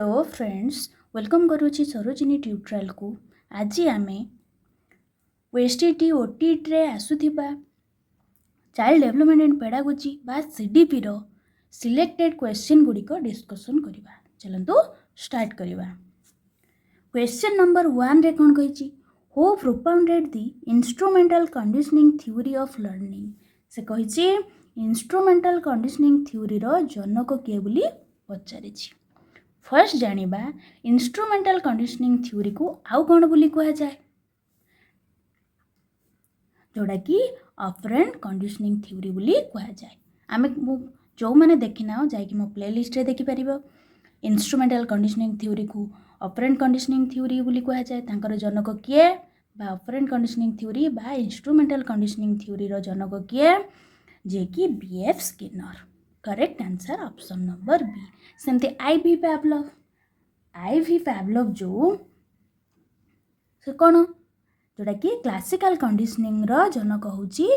Hello friends, welcome करुछि Sarojini tutorial को। आज आमे ओएसटीटी ओटीट रे आसुथिबा चाइल्ड डेवलपमेंट एंड पेडागोजी बा सीडीपी रो सिलेक्टेड क्वेश्चन गुडी को डिस्कशन करिबा। चलंतु स्टार्ट करिबा। क्वेश्चन नंबर 1 रे कोन कहिछि, who propounded the instrumental conditioning theory of learning. से कहिछि इंस्ट्रूमेंटल कंडीशनिंग थ्योरी रो जनक के बुली पचारिछि। फर्स्ट जानिबा इंस्ट्रूमेंटल कंडीशनिंग थ्योरी को आउ कौन बोली कहा जाए, जोड़ा कि ऑपरेंट कंडीशनिंग थ्योरी बोली कहा जाए। आमे जो माने देखिना जाइकि मो प्लेलिस्ट रे देखि परिबो। इंस्ट्रूमेंटल कंडीशनिंग थ्योरी को ऑपरेंट कंडीशनिंग थ्योरी बोली कहा जाए। तांकर जनक किए बा ऑपरेंट कंडीशनिंग थ्योरी बा इंस्ट्रूमेंटल कंडीशनिंग थ्योरी रो जनक किए, जे कि B F Skinner. Correct answer option number B. सेमते आईवी पैवलोव जो से कौन जोड़ा कि क्लासिकल कंडीशनिंग रो जनक होची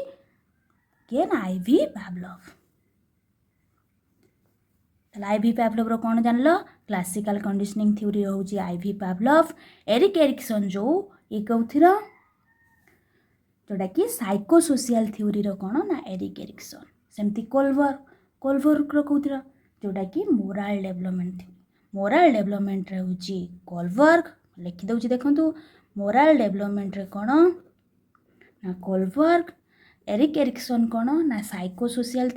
के आईवी पैवलोव। आईवी पैवलोव रो कौन जानलो, क्लासिकल कंडीशनिंग थ्योरी होची आईवी पैवलोव। एरिक एरिक्सन जो ये कौथिर जोड़ा कि साइकोसोशियल थ्योरी रो कौन ना एरिक एरिक्सन। सेमती कोलबर्ग रो कौथिर जोड़ा कि मोराल डेवलपमेंट रे होची कोलबर्ग। लिखि दउची देखंतु, मोराल डेवलपमेंट रे कोन ना कोलबर्ग। एरिक एरिक्सन कोन ना साइकोसोशियल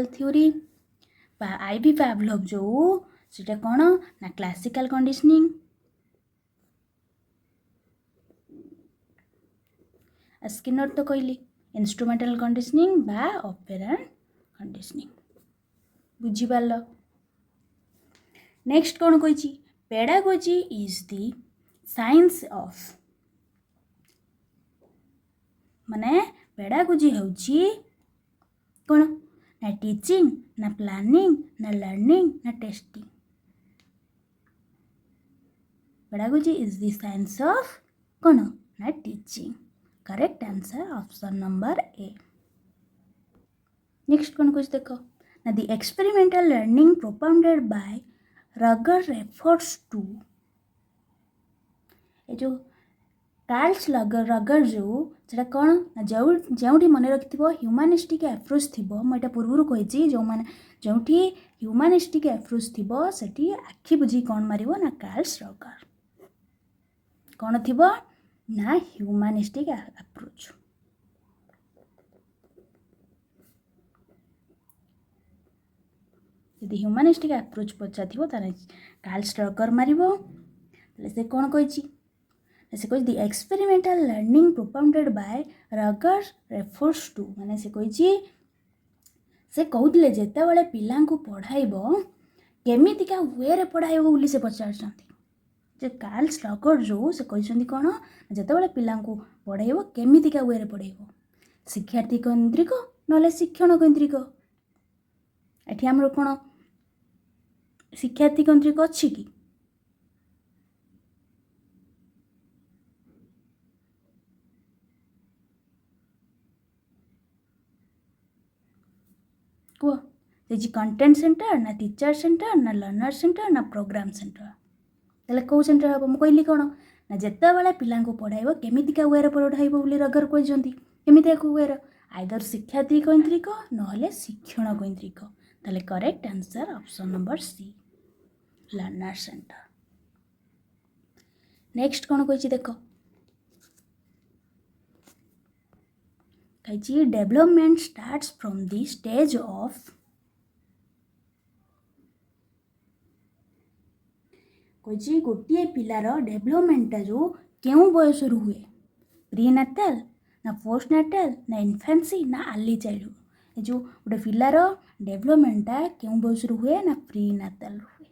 थ्योरी बा आईवी पैवलोव जो सेटा कोन ना क्लासिकल कंडीशनिंग। स्किनर तो कहली इंस्ट्रूमेंटल कंडीशनिंग बा ऑपरेंट कंडीशनिंग। बुझी पारलो। नेक्स्ट कौन कही, pedagogy is the science of, माने पेडागोजी होची कौन ना टीचिंग ना प्लानिंग ना लर्निंग ना testing. Pedagogy is the science of कौन ना teaching. Correct answer option number A. Next कौन कही देखो ना the experimental learning propounded by Roger refers to, ए जो कार्ल्स रगर जो सेटा कौन ना जो मन रखिथिबो ह्यूमनिस्टिक एप्रोच थिबो। म एटा पूर्वरु कहिछि जो माने जोठी ह्यूमनिस्टिक एप्रोच थिबो सेठी आखि बुझी कौन मारिबो ना कार्ल्स रगर कौन थिबो ना ह्यूमनिस्टिक एप्रोच। यदि ह्यूमनिस्टिक एप्रोच पचा थिबो ताने कार्ल्स रगर मारिबो। से कौन कहिछि, से कहि the experimental learning propounded by Roger refers to, माने से कहिछि से कहउतले जेते बेले पिला को पढ़ाइबो केमितिका वे रे पढ़ाइबो बोली से पचारछंती। जे कार्ल्स रगर जो से कहिसंती कोन जेते बेले पिला को पढ़ाइबो केमितिका वे रे पढ़ाइबो, शिक्षार्थी केंद्रिक नले शिक्षण केंद्रिक। एठी हमरो कोन शिक्षार्थी केंद्रिक अछि कि, को जे कंटेंट सेंटर ना टीचर सेंटर ना लर्नर सेंटर ना प्रोग्राम सेंटर। तले को सेंटर हम हम कहली कोन ना जेते बेले पिला को पढ़ाइबो केमितिका वे रे पढ़ाइबो बोली रगर कहिसंती। केमितिका को वे रे आइदर शिक्षार्थी केंद्रिक नहले शिक्षण केंद्रिक। तले correct answer option number C, learner center. Next कौन कहिछि देखो, कहिछि development starts from the stage of, कहिछि गोटिए पिलार डेवलपमेंट जो केउ बयस रु हुए, प्री नाटल ना पोस्ट नाटल ना इन्फेंसी ना अर्ली चाइल्डहुड। ए जो गोटे पिलार डेवलपमेंटा केउ बयस रु हुए ना प्री नाटल हुए।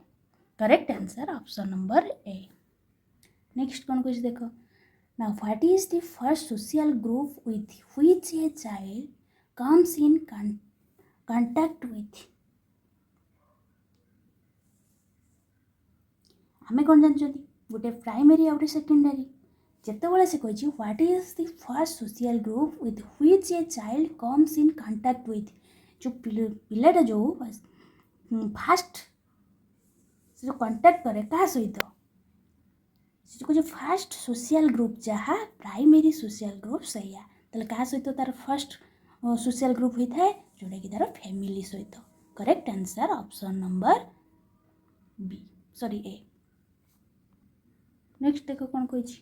Correct answer option number A. Next कौन कहिछि देखो ना what is the first social group with which a child comes in contact with. आमे कौन जानछथि गोटे प्राइमरी आ गोटे सेकेंडरी। जेतेबेले से कहिछि what is the first social group with which a child comes in contact with, जो पिलाटा जो फास्ट से जो कंटाक्ट करे क्या सहित जो फास्ट सोशल ग्रुप जहाँ प्राइमरी सोशल ग्रुप सैया ताले क्या सहित तार फर्स्ट सोशल ग्रुप होता है जोटा कि तार फैमिली सहित correct answer option number B sorry A. Next देखो कौन कही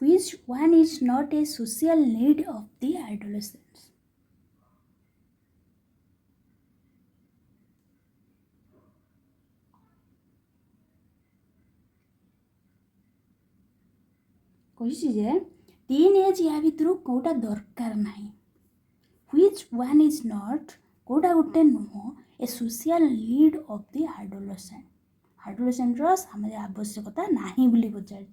which one is not a social need of the adolescents कही जे टीन एज या भितर कौटा दरकार नहीं व्हिच वन इज नॉट कौटा गोटे नुह a social need of the adolescent एडोलेसेंटर सामने आवश्यकता नहीं बोली पचार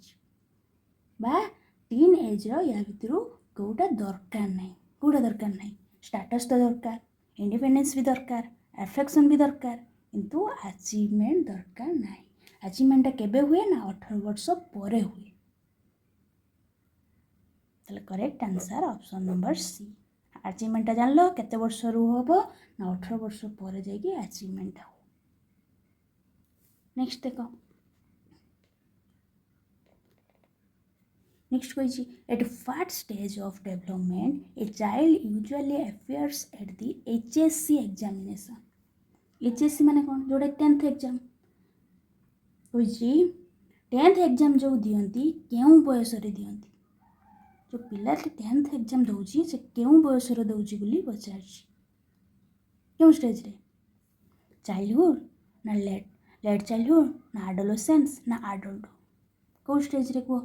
बा टीन एज या भितर कौटा दरकार नहीं कौटा दरकार नहीं स्टेटस तो दरकार इंडिपेंडेंस भी दरकार एफेक्शन भी दरकार किंतु अचीवमेंट दरकार नहीं अचीवमेंटा केबे हुए ना 18 वर्ष परे हुए ताले correct answer option number C अचीवमेंटा जान लो केते वर्ष रु होबो ना 18 वर्ष परे जाइए अचीवमेंट हो। नेक्स्ट देखो नेक्स्ट कही at what stage of development a child usually appears at the HSC examination HSC माने कौन जोड़े 10th एग्जाम कही 10th एग्जाम जो दियंती केउ बयस रे दियंती जो पिला 10th एग्जाम दौची से केउ बयस रे दौची बोली पचार क्यों स्टेज रे चाइल्डहुड ना लेट चाइल्डहुड ना एडोलेसेंस ना एडल्ट कौ स्टेज रे को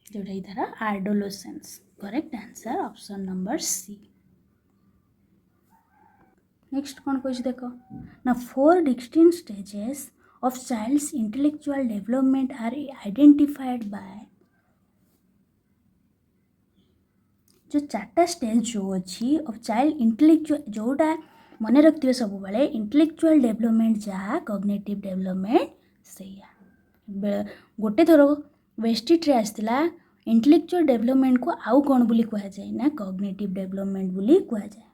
जोटा इधर adolescence correct answer option number C. Next कौन कही देख ना 4 distinct stages of child's intellectual development are identified by जो 4टा स्टेज जो अच्छी ऑफ चाइल्ड इंटेलेक्चुअल जोटा मन रखिए सब बेले इंटेलेक्चुअल डेवलपमेंट जहाँ कॉग्निटिव डेवलपमेंट सैया गोटे थर वेस्टिट रे आसला इंटेलेक्चुअल डेवलपमेंट को आउ कौन बोली कहा जाए ना कॉग्निटिव डेवलपमेंट बोली कहा जाए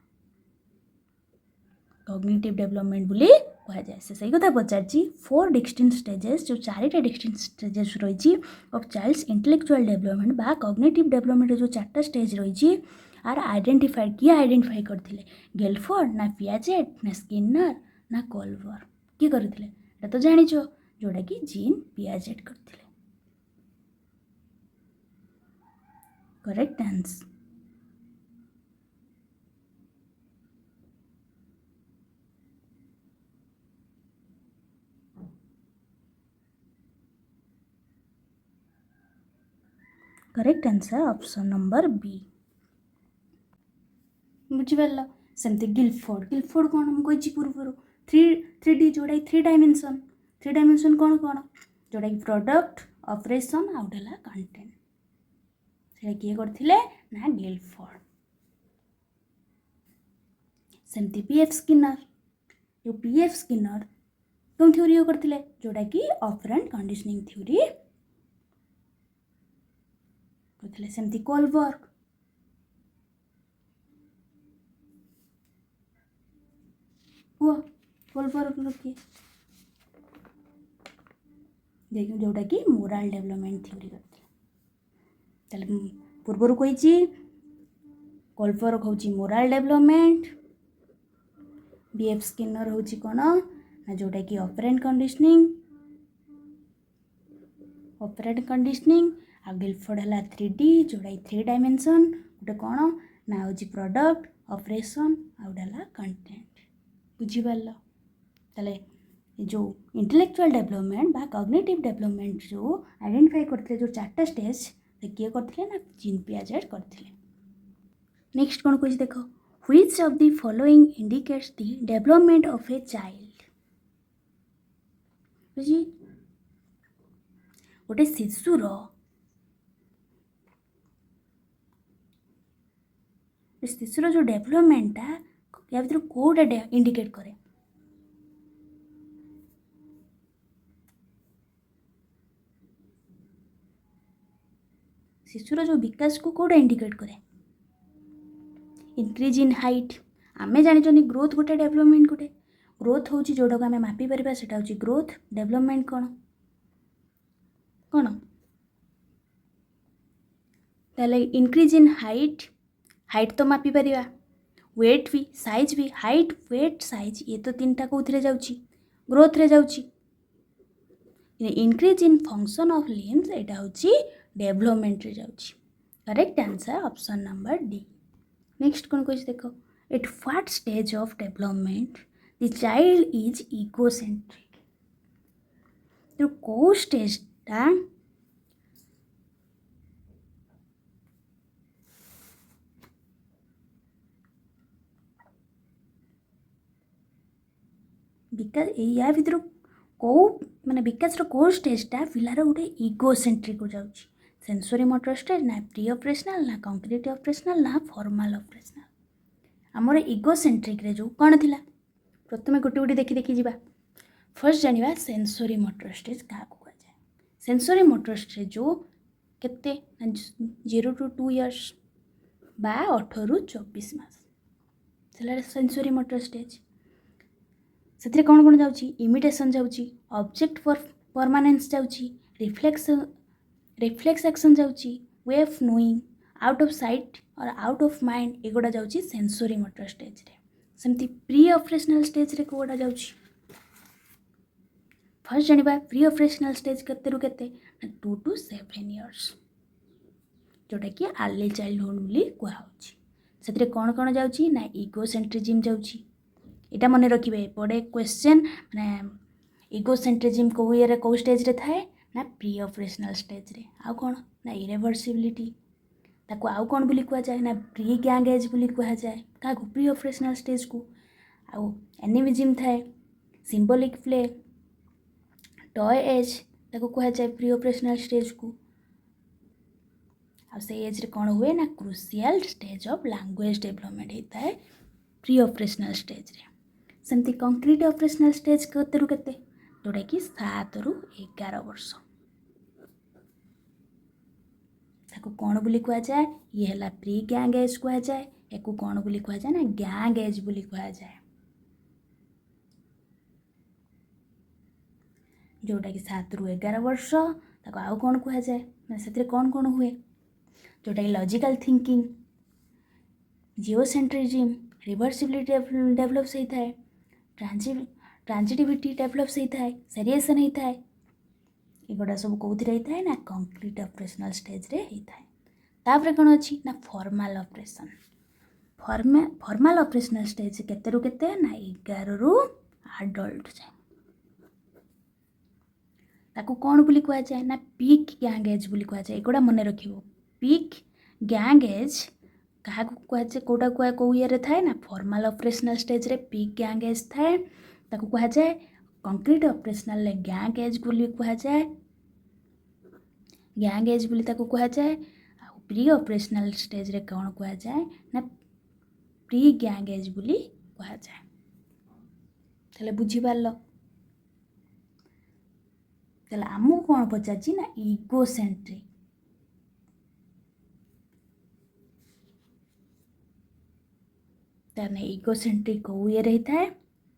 कॉग्निटिव डेवलपमेंट बोली कहा जाए से सही कथा पचार 4 डिस्टिंक्ट स्टेजेस जो 4टा डिस्टिंक्ट स्टेजेस रही ऑफ चाइल्ड्स इंटेलेक्चुअल डेवलपमेंट बा कॉग्निटिव डेवलपमेंट जो 4टा स्टेज रही आर आइडेंटिफाइड किए आइडेंटिफाई करथिले गेलफोर्ड ना पियाजेट ना स्किनर ना कोल्बर किए करथिले एटा तो जानिछो जोटा कि जीन पियाजेट करथिले correct answer correct answer option number B बुझिपार सेमती गिलफोर्ड कौन हम कही पूर्व 3D जोड़ा 3 डायमेंशन कौन कौन जोटा कि प्रोडक्ट ऑपरेशन आउटला कंटेंट से किए करथिले ना गिलफोर्ड सेमती पीएफ स्किनर जो पीएफ स्किनर कौन थ्योरी करथिले जोटा कि ऑपरेंट कंडीशनिंग थ्योरी करथिले सेमती कोलबर्ग हुआ कोलबर्ग किए देखिए जोटा कि मोराल डेवलपमेंट थ्योरी करथिले ताले पूर्व कही कोलबर्ग होची मोराल डेवलपमेंट बीएफ स्किनर होची कौन ना जोटा कि ऑपरेंट कंडीशनिंग आ गिलफोर्ड है 3D जोटा 3 डायमेंशन गोटे कौन ना हूँ प्रोडक्ट ऑपरेशन आउटाला कंटेंट बुझीपार ताले जो इंटेलेक्चुअल डेवलपमेंट बा कॉग्निटिव डेवलपमेंट जो आइडेंटिफाई करते जो 4टा स्टेज किए करते ना जीन पियाजेट करते। नेक्स्ट कौन कही देख which of the following indicates the development of a child बुझी गोटे शिशुर शिशुर जो डेभलपमेंटा या भर कौटा इंडिकेट करे शिशुर जो विकास को कौटा इंडिकेट करे इंक्रीज इन हाइट आमे जानी ग्रोथ गोटे डेभलपमेंट गोटे ग्रोथ हूँ जोटा को आम मापी पार से ग्रोथ डेभलपमेंट कौन कौन ताले इंक्रीज इन हाइट हाइट तो मापी पार वेट भी साइज भी हाइट वेट साइज ये तो तीन टा कौन जाऊँगी ग्रोथ रे जाऊँगी increase in function of limbs एटा हूँ डेभलपमेंट रे जाऊँगी correct answer option number D next कौन कह देख at what stage of development the child is egocentric तो कौ स्टेजटा विकास या भर कौ माने विकास कौ स्टेजटा पिलार गोटे इगोसेंट्रिक को जाऊँगी सेंसरी मोटर स्टेज ना प्री ऑपरेशनल ना कंक्रीट ऑपरेशनल ना फॉर्मल ऑपरेशनल आमर इगोसेंट्रिक रे जो कौन थिला प्रथम गोटे गोटे देखी देखी जीवा फर्स्ट जानिबा सेंसरी मोटर स्टेज क्या कह जाए सेंसरी मोटर स्टेज जो केते 0 to 2 years बा 18 ରୁ 24 मास सेंसरी मोटर स्टेज से कौन कौन जाऊँगी इमिटेशन जाऊँगी ऑब्जेक्ट परमानेंस जाऊँगी रिफ्लेक्स एक्शन जाऊँगी way of knowing out of site और आउट ऑफ माइंड एगुड़ा जाऊँगी सेंसरी मोटर स्टेज रे सेमती प्री ऑपरेशनल स्टेज रे कोड़ा जाऊँगी फर्स्ट जानिबा प्री ऑपरेशनल स्टेज केते रु केते 2 to 7 years जोटा कि अर्ली चाइल्डहुड बोली कहुच्छी से कौन कौन जाऊँगी ना इगोसेंट्रिज्म जाऊँगी इटा मन रखिए पड़े क्वेश्चन माने इगोसेंट्रिज्म कौ ये कौ स्टेज रे थाए ना प्री ऑपरेशनल स्टेज रे आउ कौन ना इरिवर्सिबिलिटी ताको आउ कौन बोली कह जाए ना प्री गैंग एज बोली कह जाए क्या प्री ऑपरेशनल स्टेज को आउ एनिमिज्म थाए सिंबॉलिक प्ले टॉय एज ताको कह जाए प्री ऑपरेशनल स्टेज को आ से एज रे कौन हुए ना crucial stage of language development होता है प्री ऑपरेशनल स्टेज रे सेमती कंक्रीट ऑपरेशनल स्टेज केते रु केते जोटा कि 7 ରୁ 11 वर्ष ताको कौन बोली कह जाए ये है प्री गैंग एज कह जाए या कौन बोली कह जाए ना गैंग एज बोली कह जाए जोटा कि 7 ରୁ 11 वर्ष ताको आउ कौन कह जाए से कौन कौन हुए जोटा कि लॉजिकल थिंकिंग जियोसेंट्रिज्म रिवर्सिबिलिटी डेभलप्स होता है ट्रांजिटिविटी डेभलप्स होता है सेरिएसन होता है एगुड़ा सब कौन होता है ना कंक्रीट ऑपरेशनल स्टेज रे होता है तापर कौन अच्छी ना formal operation formal operational stage केते रु केते ना 11 ରୁ एडल्ट जाए ताको कौन बोली कह जाए ना पीक गैंग एज बोली कह जाए एगुड़ा मन रखिबो पीक गैंग एज क्या कहुए कौटा कह कौ ये थाए ना फॉर्मल ऑपरेशनल स्टेज रे पीक गैंग एज थाए ताको कह जाए कंक्रीट ऑपरेशनल गैंग एज बोली कह जाए गैंग एज बोली ताको कह जाए प्री ऑपरेशनल स्टेज रे कौन कह जाए ना प्री गैंग एज बोली कह जाए ताले बुझी पारलो ताले आमको कौन पचारछि ना इगोसेंट्रिक ताने इगोसेंट्रिक कौ ये रहता है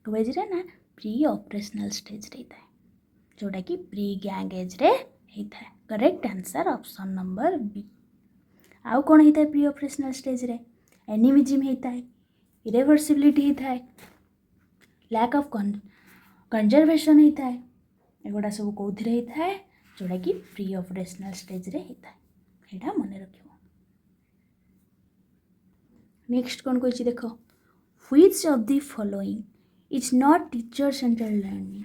कौ एज रे ना प्री ऑपरेशनल स्टेज रहता है जोटा कि प्री गैंग एज रे होता है correct answer option number B आउ कौन होता है प्री ऑपरेशनल स्टेज रे एनिमिज्म होता है इरिवर्सिबिलिटी होता है लैक ऑफ कंजर्वेशन होता है एगुड़ा सब कौन होता है जोटा कि प्री ऑपरेशनल स्टेज रे होता है यहाँ मन रखियो नेक्स्ट कौन कह देख which of the following is not teacher central learning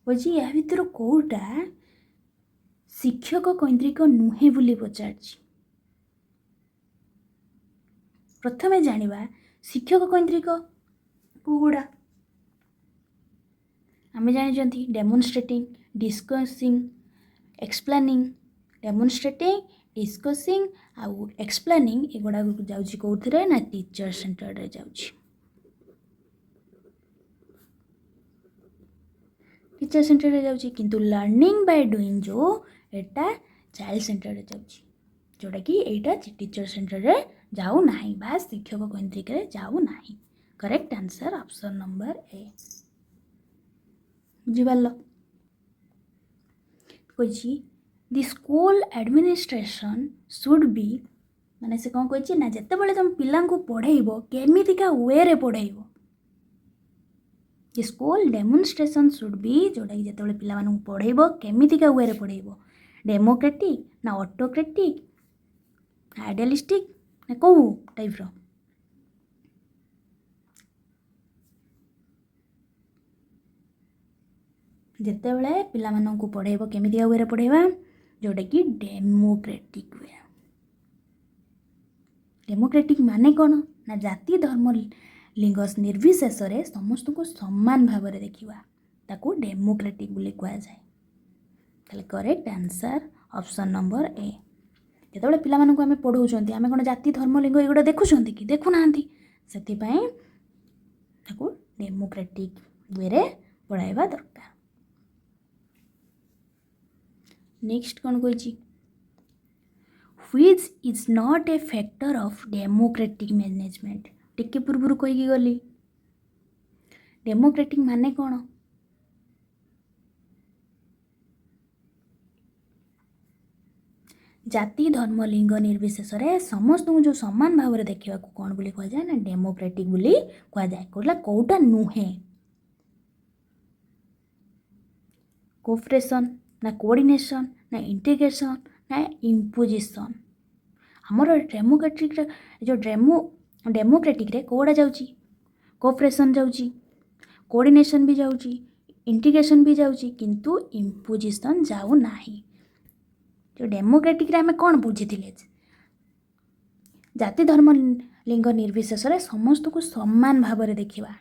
बुझी या भर कौटा शिक्षक केन्द्रिक नुहे बोली पचार प्रथमे जानिबा शिक्षक केन्द्रिक कौगुड़ा आम जानी demonstrating discussing explaining demonstrating discussing आउ एक्सप्लेनिंग एगुड़ा जाउची कोउथिरे ना टीचर सेंटर्ड रे जाउची टीचर सेंटर रे जाउची किंतु लर्निंग बाय डूइंग जो एटा चाइल्ड सेंटर रे जाउची जोटा कि एटा टीचर सेंटर रे जाऊ नाही बा शिक्षक केंद्रिक रे जाऊ नाही correct answer option number A बुझिपारल कहिची the school administration should be माने से कौन कहिची ना जते बेले तुम पिला को पढ़ेइबो केमितिका वे रे पढ़ेइबो the school demonstration should be जोटा कि जते बेले पिला मानू पढ़ेइबो केमितिका वे रे पढ़ेइबो डेमोक्रेटिक ना ऑटोक्रेटिक आइडियलिस्टिक ना को टाइप रो जिते बेले पिला मानू को पढ़ेइबो केमितिका वे रे पढ़ेइबा जोटा कि डेमोक्रेटिक वे डेमोक्रेटिक माने कौन ना जाति धर्म लिंग निर्विशेष रे समस्त को समान भाव में देखा ताकू डेमोक्रेटिक बोली कह जाए ताले करेक्ट आंसर ऑप्शन नंबर ए जिते पिला मानू आम पढ़ाऊँ आम कौन जाति धर्म लिंग एगुड़ा देखुं कि देखुना से डेमोक्रेटिक वे रे पढ़ाइबा दरकार नेक्स्ट कौन कही which is not a factor of democratic management टिके पूर्व कहीकि गली डेमोक्रेटिक माने कौन जाति धर्म लिंग निर्विशेष रे समस्त को जो समान भाव में देखा कौन बोली कह जाए ना डेमोक्रेटिक बोली कह जाए कहला कोटा नुहे कोऑपरेशन ना कोऑर्डिनेशन ना इंटीग्रेशन ना इम्पोजिशन हमर डेमोक्रेटिक जो डेमोक्रेटिक रे कोड़ा जाउची कोऑपरेशन जाउची कोऑर्डिनेशन भी जाउची इंटीग्रेशन भी जाउची किंतु इम्पोजिशन जाउ नाही जो डेमोक्रेटिक रे हमें कौन बुझीथिले जाति धर्म लिंग निर्विशेष रे समस्त को समान भाव में देखा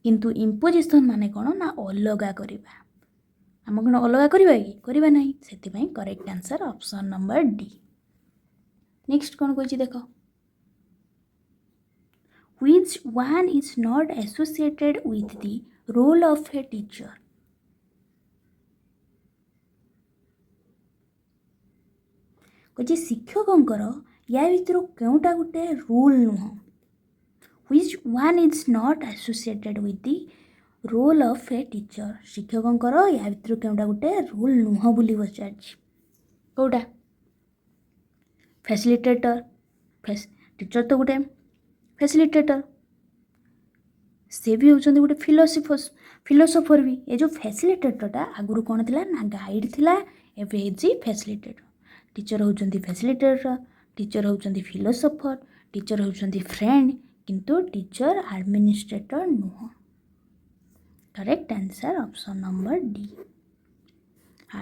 किंतु इम्पोजिशन माने कौन ना अलगा करवा आम कौन अलग करवा नहीं से correct answer option number D next कौन कही देख which one is not associated with the role of a teacher कही शिक्षकंकर या भितर केउटा गोटे रूल नुह which one is not associated with the role of a teacher शिक्षकंकर या भितर केउटा गोटे रूल नुह बोली पचार कौटा फैसिलिटेटर टीचर तो गोटे फैसिलिटेटर से भी होचंदी गोटे फिलोसोफर भी ये जो फैसिलिटेटरटा आगुरु कौन थिला ना गाइड थिला एबे हेजी फैसिलिटेटर टीचर होचंदी फैसिलिटेटर टीचर होचंदी फिलोसोफर टीचर होचंदी फ्रेंड किंतु टीचर एडमिनिस्ट्रेटर नुह correct answer option number D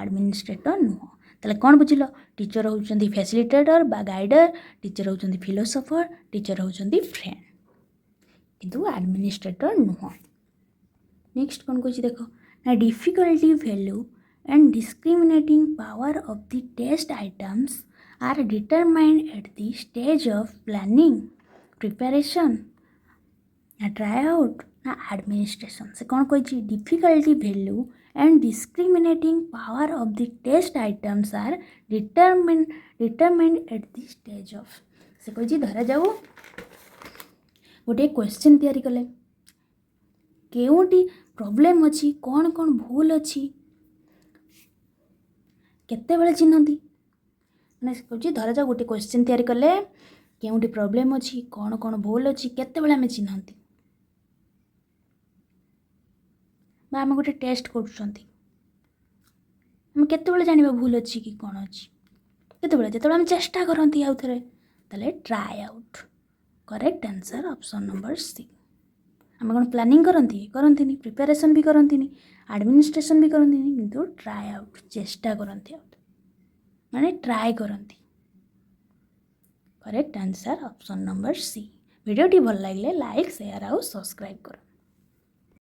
administrator नुह ताले कौन बुझिल टीचर होचंदी फैसिलिटेटर बा गाइडर टीचर होचंदी फिलोसोफर टीचर होचंदी फ्रेंड किंतु एडमिनिस्ट्रेटर नुह नेक्स्ट कौन कही देख ना difficulty value and discriminating power of the test items are determined at the stage of planning preparation ना ट्राई आउट ना एडमिनिस्ट्रेशन से कौन कही difficulty value and discriminating power of the test items are determined at the stage of से कही धरा जाऊ गोटे क्वेश्चन तैयारी कले केउटी प्रॉब्लम अच्छी कौन कौन भूल अच्छी केते बेले चिन्हती मैंने कही धरा जाऊ गोटे क्वेश्चन तैयारी कले केउटी प्रॉब्लम अच्छी कौन कौन भूल अच्छी केते बेले आमे चिन्हती बा आम गोटे टेस्ट करुँच केत जाना भूल अच्छी कि कौन अच्छी केत जो चेष्टा करती आउ थे ताले try out correct answer option number C आम कौन प्लानिंग करती प्रिपरेशन भी करती एडमिनिस्ट्रेशन भी करती किंतु ट्राई आउट चेष्टा करती माने ट्राई करती correct answer option number C video भल लगे लाइक शेयर आउ सब्सक्राइब कर।